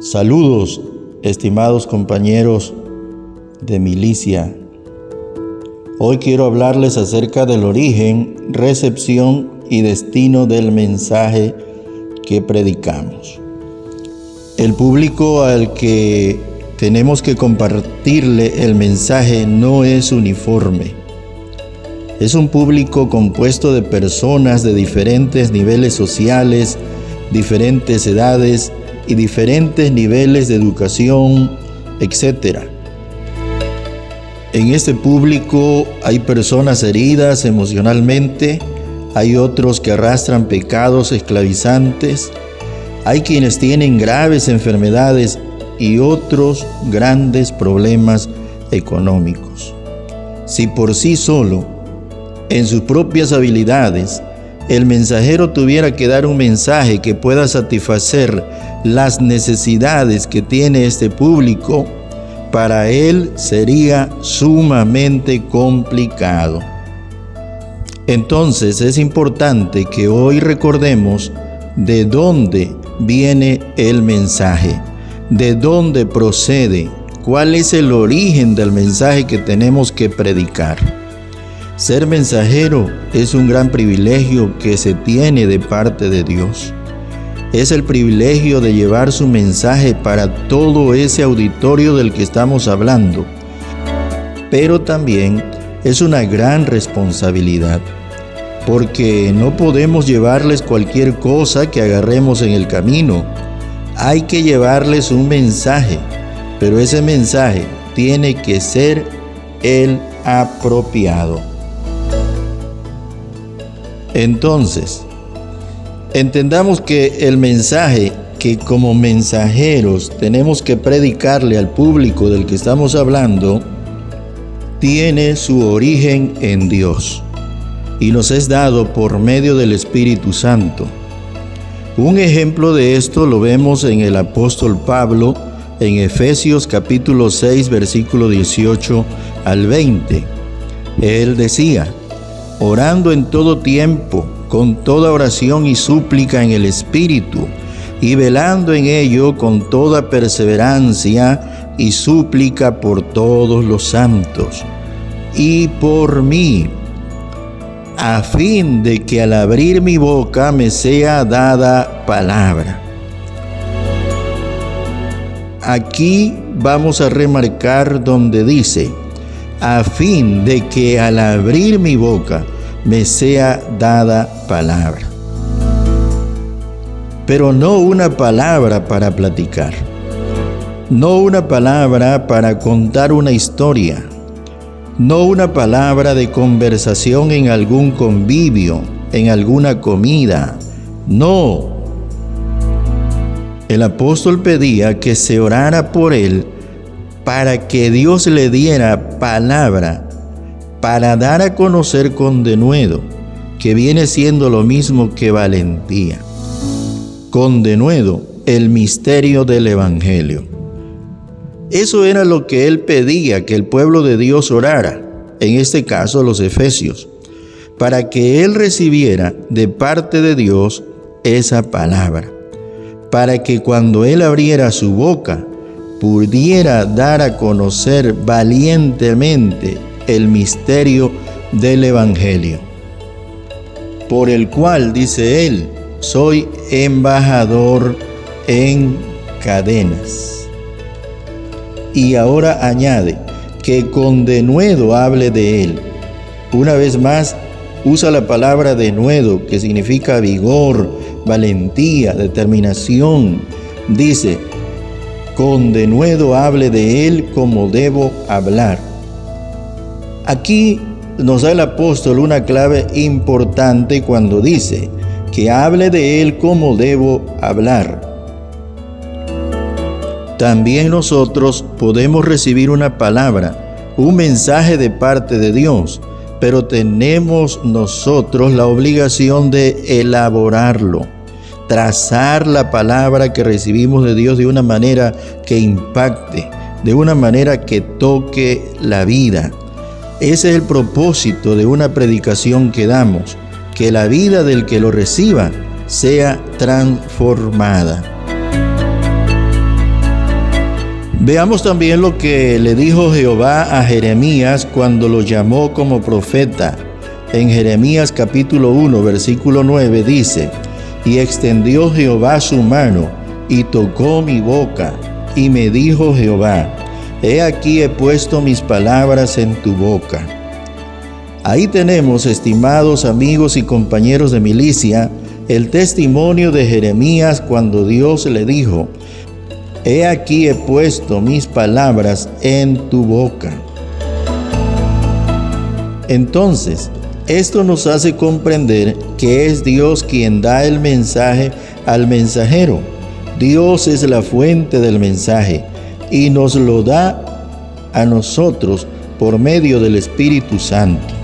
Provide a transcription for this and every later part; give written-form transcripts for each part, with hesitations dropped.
Saludos, estimados compañeros de milicia. Hoy quiero hablarles acerca del origen, recepción y destino del mensaje que predicamos. El público al que tenemos que compartirle el mensaje no es uniforme. Es un público compuesto de personas de diferentes niveles sociales, diferentes edades y diferentes niveles de educación, etc. En este público hay personas heridas emocionalmente, hay otros que arrastran pecados esclavizantes, hay quienes tienen graves enfermedades y otros grandes problemas económicos. Si por sí solo, en sus propias habilidades, el mensajero tuviera que dar un mensaje que pueda satisfacer las necesidades que tiene este público, para él sería sumamente complicado. Entonces es importante que hoy recordemos de dónde viene el mensaje, de dónde procede, cuál es el origen del mensaje que tenemos que predicar. Ser mensajero es un gran privilegio que se tiene de parte de Dios. Es el privilegio de llevar su mensaje para todo ese auditorio del que estamos hablando. Pero también es una gran responsabilidad, porque no podemos llevarles cualquier cosa que agarremos en el camino. Hay que llevarles un mensaje, pero ese mensaje tiene que ser el apropiado. Entonces, entendamos que el mensaje que como mensajeros tenemos que predicarle al público del que estamos hablando tiene su origen en Dios y nos es dado por medio del Espíritu Santo. Un ejemplo de esto lo vemos en el apóstol Pablo en Efesios capítulo 6 versículo 18 al 20. Él decía: orando en todo tiempo, con toda oración y súplica en el Espíritu, y velando en ello con toda perseverancia y súplica por todos los santos, y por mí, a fin de que al abrir mi boca me sea dada palabra. Aquí vamos a remarcar donde dice: a fin de que al abrir mi boca me sea dada palabra. Pero no una palabra para platicar, no una palabra para contar una historia, no una palabra de conversación en algún convivio, en alguna comida, no. El apóstol pedía que se orara por él para que Dios le diera palabra para dar a conocer con denuedo, que viene siendo lo mismo que valentía. Con denuedo, el misterio del Evangelio. Eso era lo que él pedía que el pueblo de Dios orara, en este caso los efesios, para que él recibiera de parte de Dios esa palabra, para que cuando él abriera su boca, pudiera dar a conocer valientemente el misterio del Evangelio, por el cual, dice él, soy embajador en cadenas. Y ahora añade que con denuedo hable de él. Una vez más, usa la palabra denuedo, que significa vigor, valentía, determinación. Dice: con denuedo hable de él como debo hablar. Aquí nos da el apóstol una clave importante cuando dice que hable de él como debo hablar. También nosotros podemos recibir una palabra, un mensaje de parte de Dios, pero tenemos nosotros la obligación de elaborarlo, trazar la palabra que recibimos de Dios de una manera que impacte, de una manera que toque la vida. Ese es el propósito de una predicación que damos, que la vida del que lo reciba sea transformada. Veamos también lo que le dijo Jehová a Jeremías cuando lo llamó como profeta. En Jeremías capítulo 1, versículo 9 dice: «Y extendió Jehová su mano, y tocó mi boca, y me dijo Jehová: he aquí he puesto mis palabras en tu boca». Ahí tenemos, estimados amigos y compañeros de milicia, el testimonio de Jeremías cuando Dios le dijo: «He aquí he puesto mis palabras en tu boca». Entonces, esto nos hace comprender que es Dios quien da el mensaje al mensajero. Dios es la fuente del mensaje y nos lo da a nosotros por medio del Espíritu Santo.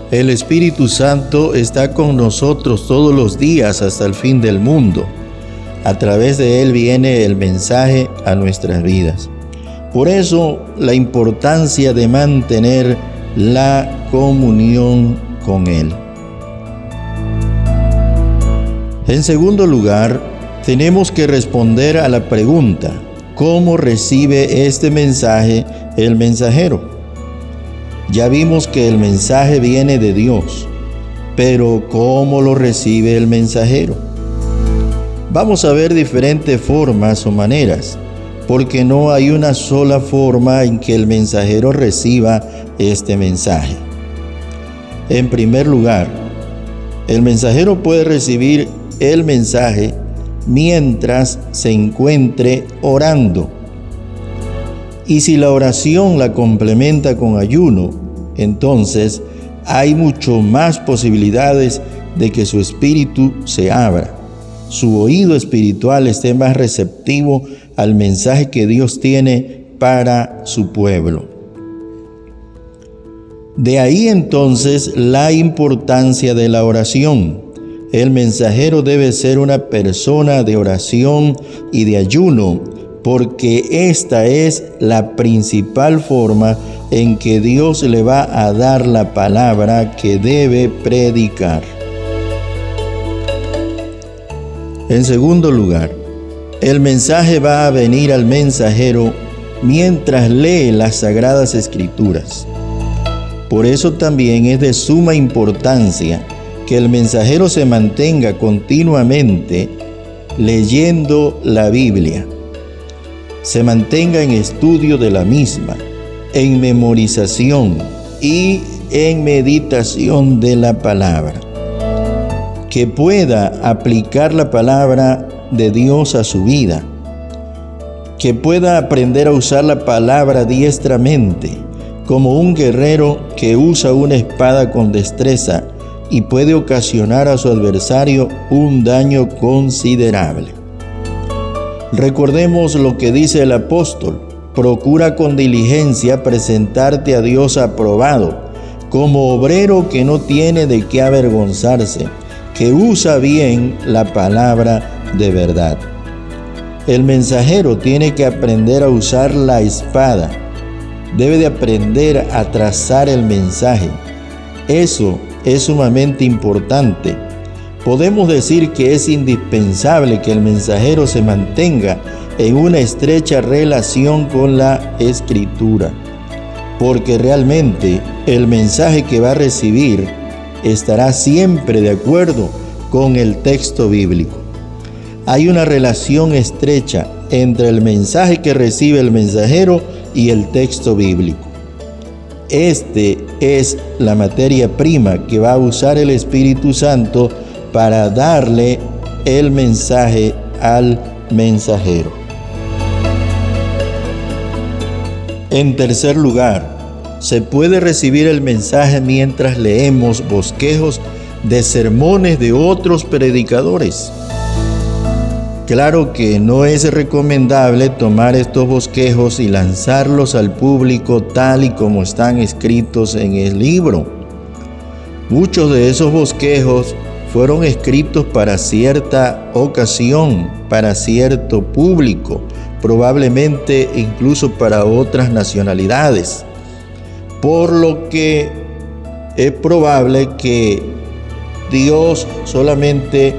El Espíritu Santo está con nosotros todos los días hasta el fin del mundo. A través de Él viene el mensaje a nuestras vidas. Por eso, la importancia de mantener la comunión con Él. En segundo lugar, tenemos que responder a la pregunta: ¿cómo recibe este mensaje el mensajero? Ya vimos que el mensaje viene de Dios, pero ¿cómo lo recibe el mensajero? Vamos a ver diferentes formas o maneras, porque no hay una sola forma en que el mensajero reciba este mensaje. En primer lugar, el mensajero puede recibir el mensaje mientras se encuentre orando. Y si la oración la complementa con ayuno, entonces hay mucho más posibilidades de que su espíritu se abra, su oído espiritual esté más receptivo al mensaje que Dios tiene para su pueblo. De ahí entonces la importancia de la oración. El mensajero debe ser una persona de oración y de ayuno, porque esta es la principal forma en que Dios le va a dar la palabra que debe predicar. En segundo lugar, el mensaje va a venir al mensajero mientras lee las Sagradas Escrituras. Por eso también es de suma importancia que el mensajero se mantenga continuamente leyendo la Biblia, se mantenga en estudio de la misma, en memorización y en meditación de la palabra, que pueda aplicar la palabra de Dios a su vida, que pueda aprender a usar la palabra diestramente, como un guerrero que usa una espada con destreza y puede ocasionar a su adversario un daño considerable. Recordemos lo que dice el apóstol: procura con diligencia presentarte a Dios aprobado, como obrero que no tiene de qué avergonzarse, que usa bien la palabra de verdad. El mensajero tiene que aprender a usar la espada, debe de aprender a trazar el mensaje. Eso es sumamente importante. Podemos decir que es indispensable que el mensajero se mantenga en una estrecha relación con la Escritura, porque realmente el mensaje que va a recibir estará siempre de acuerdo con el texto bíblico. Hay una relación estrecha entre el mensaje que recibe el mensajero y el texto bíblico. Este es la materia prima que va a usar el Espíritu Santo para darle el mensaje al mensajero. En tercer lugar, se puede recibir el mensaje mientras leemos bosquejos de sermones de otros predicadores. Claro que no es recomendable tomar estos bosquejos y lanzarlos al público tal y como están escritos en el libro. Muchos de esos bosquejos fueron escritos para cierta ocasión, para cierto público, probablemente incluso para otras nacionalidades. Por lo que es probable que Dios solamente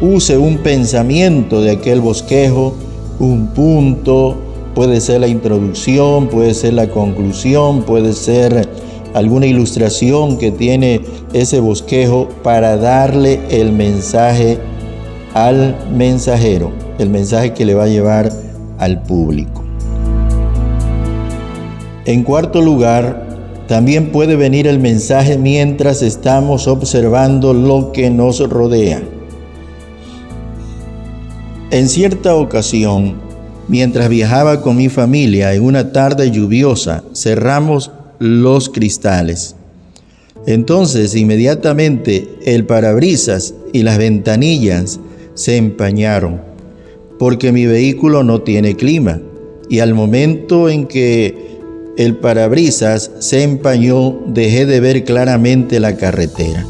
use un pensamiento de aquel bosquejo un punto, puede ser la introducción, puede ser la conclusión, puede ser alguna ilustración que tiene ese bosquejo para darle el mensaje al mensajero, el mensaje que le va a llevar al público. En cuarto lugar, también puede venir el mensaje mientras estamos observando lo que nos rodea. En cierta ocasión, mientras viajaba con mi familia en una tarde lluviosa, cerramos los cristales. Entonces, inmediatamente, el parabrisas y las ventanillas se empañaron, porque mi vehículo no tiene clima, y al momento en que el parabrisas se empañó, dejé de ver claramente la carretera.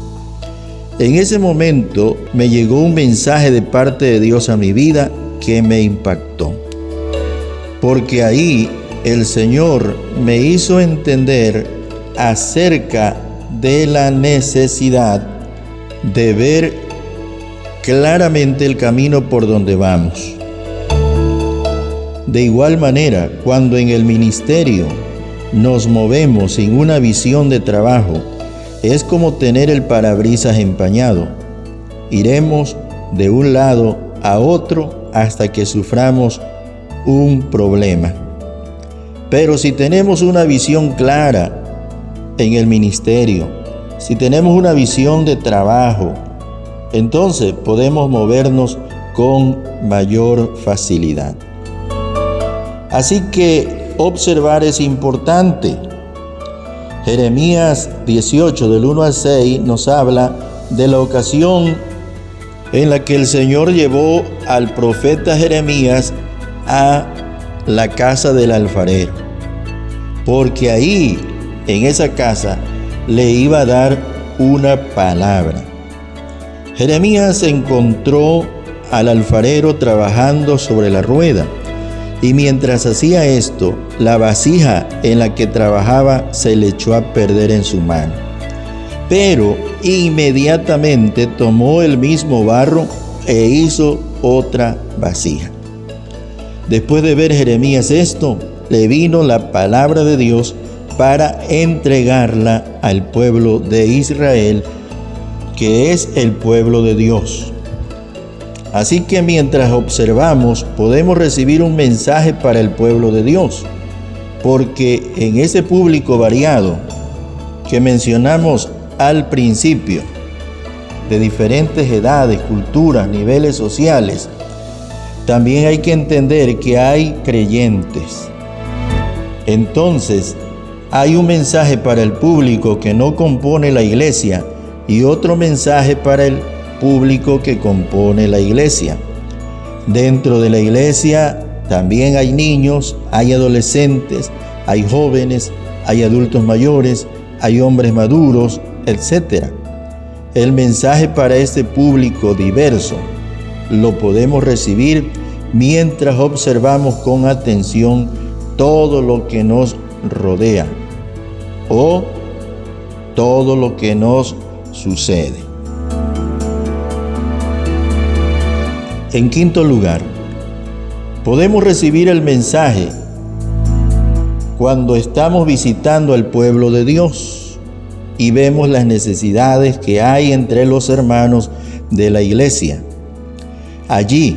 En ese momento me llegó un mensaje de parte de Dios a mi vida que me impactó, porque ahí el Señor me hizo entender acerca de la necesidad de ver claramente el camino por donde vamos. De igual manera, cuando en el ministerio nos movemos sin una visión de trabajo, es como tener el parabrisas empañado. Iremos de un lado a otro hasta que suframos un problema. Pero si tenemos una visión clara en el ministerio, si tenemos una visión de trabajo, entonces podemos movernos con mayor facilidad. Así que observar es importante. Jeremías 18, del 1 al 6, nos habla de la ocasión en la que el Señor llevó al profeta Jeremías a la casa del alfarero, porque ahí, en esa casa, le iba a dar una palabra. Jeremías encontró al alfarero trabajando sobre la rueda, y mientras hacía esto, la vasija en la que trabajaba se le echó a perder en su mano. Pero inmediatamente tomó el mismo barro e hizo otra vasija. Después de ver Jeremías esto, le vino la palabra de Dios para entregarla al pueblo de Israel, que es el pueblo de Dios. Así que mientras observamos, podemos recibir un mensaje para el pueblo de Dios, porque en ese público variado que mencionamos al principio, de diferentes edades, culturas, niveles sociales, también hay que entender que hay creyentes. Entonces, hay un mensaje para el público que no compone la iglesia y otro mensaje para el público que compone la iglesia. Dentro de la iglesia también hay niños, hay adolescentes, hay jóvenes, hay adultos mayores, hay hombres maduros, etc. El mensaje para este público diverso lo podemos recibir mientras observamos con atención todo lo que nos rodea o todo lo que nos sucede. En quinto lugar, podemos recibir el mensaje cuando estamos visitando al pueblo de Dios y vemos las necesidades que hay entre los hermanos de la iglesia. Allí,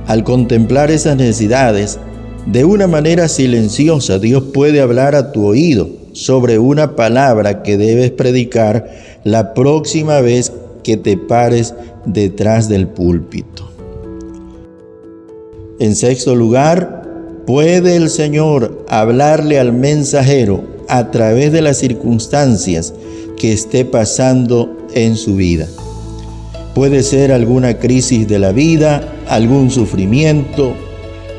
al contemplar esas necesidades, de una manera silenciosa, Dios puede hablar a tu oído sobre una palabra que debes predicar la próxima vez que te pares detrás del púlpito. En sexto lugar, puede el Señor hablarle al mensajero a través de las circunstancias que esté pasando en su vida. Puede ser alguna crisis de la vida, algún sufrimiento.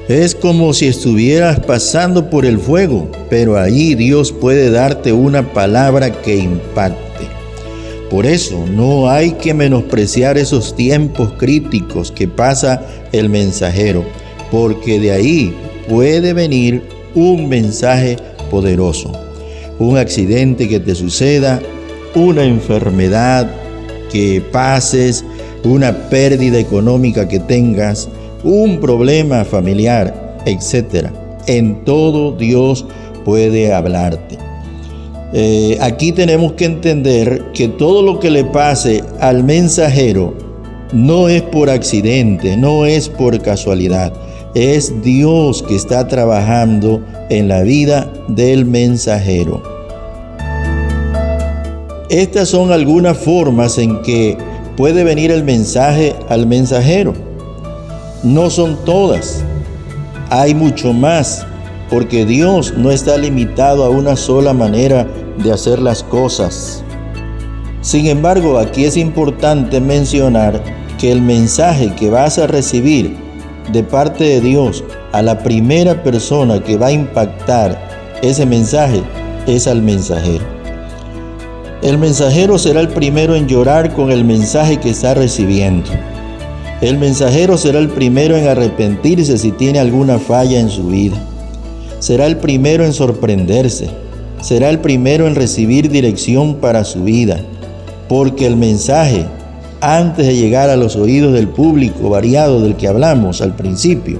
Es como si estuvieras pasando por el fuego, pero allí Dios puede darte una palabra que impacte. Por eso no hay que menospreciar esos tiempos críticos que pasa el mensajero, porque de ahí puede venir un mensaje poderoso. Un accidente que te suceda, una enfermedad que pases, una pérdida económica que tengas, un problema familiar, etc. En todo Dios puede hablarte. Aquí tenemos que entender que todo lo que le pase al mensajero no es por accidente, no es por casualidad. Es Dios que está trabajando en la vida del mensajero. Estas son algunas formas en que puede venir el mensaje al mensajero. No son todas. Hay mucho más, porque Dios no está limitado a una sola manera de hacer las cosas. Sin embargo, aquí es importante mencionar que el mensaje que vas a recibir de parte de Dios a la primera persona que va a impactar ese mensaje es al mensajero. El mensajero será el primero en llorar con el mensaje que está recibiendo. El mensajero será el primero en arrepentirse si tiene alguna falla en su vida. Será el primero en sorprenderse. Será el primero en recibir dirección para su vida. Porque el mensaje, antes de llegar a los oídos del público variado del que hablamos al principio,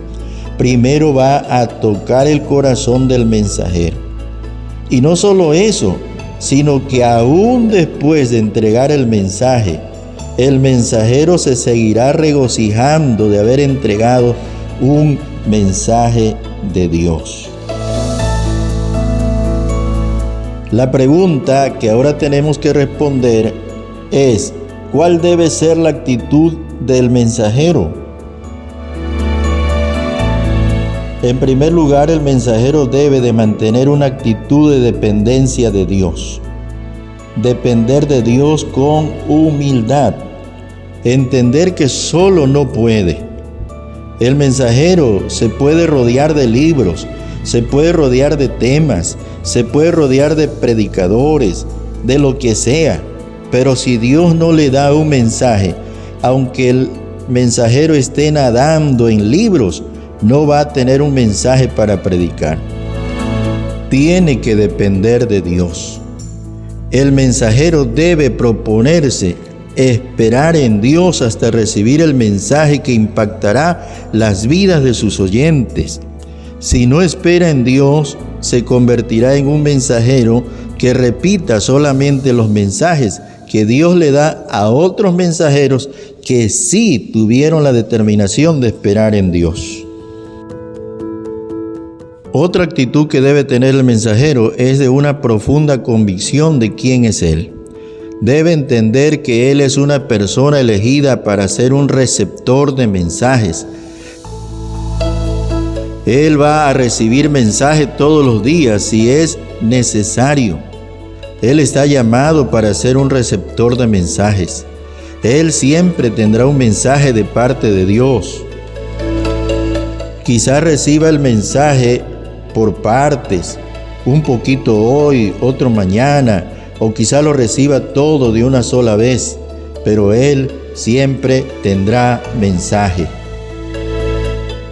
primero va a tocar el corazón del mensajero. Y no solo eso, sino que aún después de entregar el mensaje, el mensajero se seguirá regocijando de haber entregado un mensaje de Dios. La pregunta que ahora tenemos que responder es: ¿cuál debe ser la actitud del mensajero? En primer lugar, el mensajero debe de mantener una actitud de dependencia de Dios. Depender de Dios con humildad. Entender que solo no puede. El mensajero se puede rodear de libros, se puede rodear de temas, se puede rodear de predicadores, de lo que sea. Pero si Dios no le da un mensaje, aunque el mensajero esté nadando en libros, no va a tener un mensaje para predicar. Tiene que depender de Dios. El mensajero debe proponerse esperar en Dios hasta recibir el mensaje que impactará las vidas de sus oyentes. Si no espera en Dios, se convertirá en un mensajero que repita solamente los mensajes que Dios le da a otros mensajeros que sí tuvieron la determinación de esperar en Dios. Otra actitud que debe tener el mensajero es de una profunda convicción de quién es él. Debe entender que él es una persona elegida para ser un receptor de mensajes. Él va a recibir mensajes todos los días si es necesario. Él está llamado para ser un receptor de mensajes. Él siempre tendrá un mensaje de parte de Dios. Quizá reciba el mensaje por partes, un poquito hoy, otro mañana, o quizá lo reciba todo de una sola vez, pero él siempre tendrá mensaje.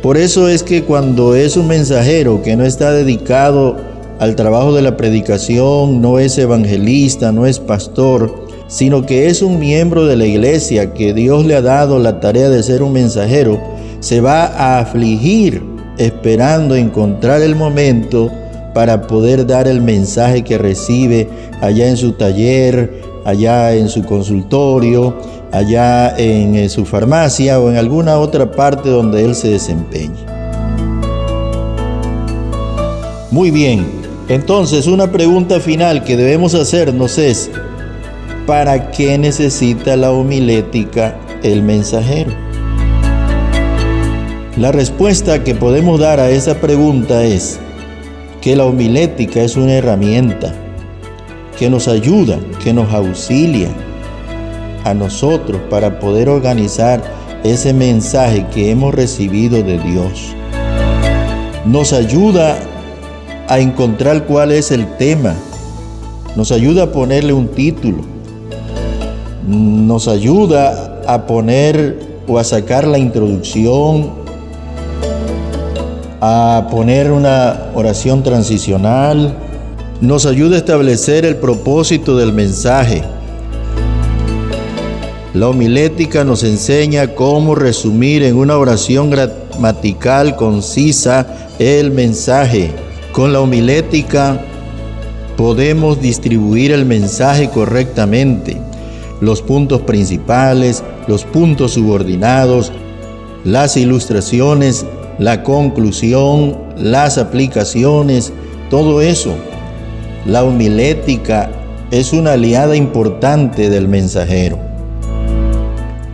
Por eso es que cuando es un mensajero que no está dedicado al trabajo de la predicación, no es evangelista, no es pastor, sino que es un miembro de la iglesia que Dios le ha dado la tarea de ser un mensajero, se va a afligir esperando encontrar el momento para poder dar el mensaje que recibe allá en su taller, allá en su consultorio, allá en su farmacia o en alguna otra parte donde él se desempeñe. Muy bien, entonces una pregunta final que debemos hacernos es: ¿para qué necesita la homilética el mensajero? La respuesta que podemos dar a esa pregunta es que la homilética es una herramienta que nos ayuda, que nos auxilia a nosotros para poder organizar ese mensaje que hemos recibido de Dios. Nos ayuda a encontrar cuál es el tema, nos ayuda a ponerle un título, nos ayuda a poner o a sacar la introducción, a poner una oración transicional, nos ayuda a establecer el propósito del mensaje. La homilética nos enseña cómo resumir en una oración gramatical concisa el mensaje. Con la homilética podemos distribuir el mensaje correctamente. Los puntos principales, los puntos subordinados, las ilustraciones, la conclusión, las aplicaciones, todo eso. La homilética es una aliada importante del mensajero.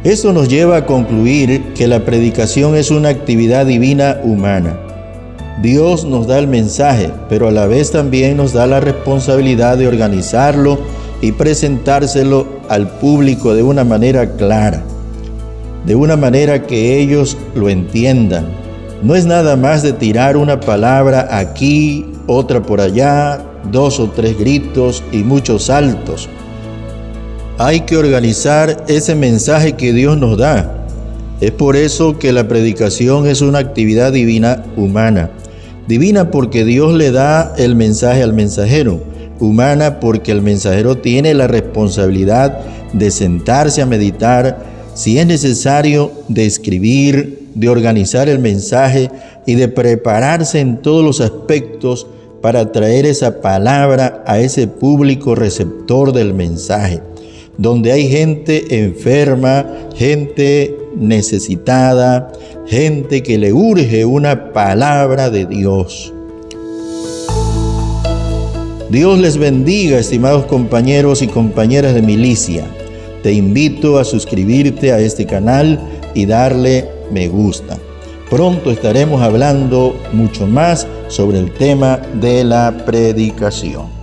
Esto nos lleva a concluir que la predicación es una actividad divina humana. Dios nos da el mensaje, pero a la vez también nos da la responsabilidad de organizarlo y presentárselo al público de una manera clara, de una manera que ellos lo entiendan. No es nada más de tirar una palabra aquí, otra por allá, 2 o 3 gritos y muchos saltos. Hay que organizar ese mensaje que Dios nos da. Es por eso que la predicación es una actividad divina humana. Divina porque Dios le da el mensaje al mensajero. Humana porque el mensajero tiene la responsabilidad de sentarse a meditar, si es necesario, de escribir, de organizar el mensaje y de prepararse en todos los aspectos para traer esa palabra a ese público receptor del mensaje, donde hay gente enferma, gente necesitada, gente que le urge una palabra de Dios. Dios les bendiga, estimados compañeros y compañeras de milicia. Te invito a suscribirte a este canal y darle me gusta. Pronto estaremos hablando mucho más sobre el tema de la predicación.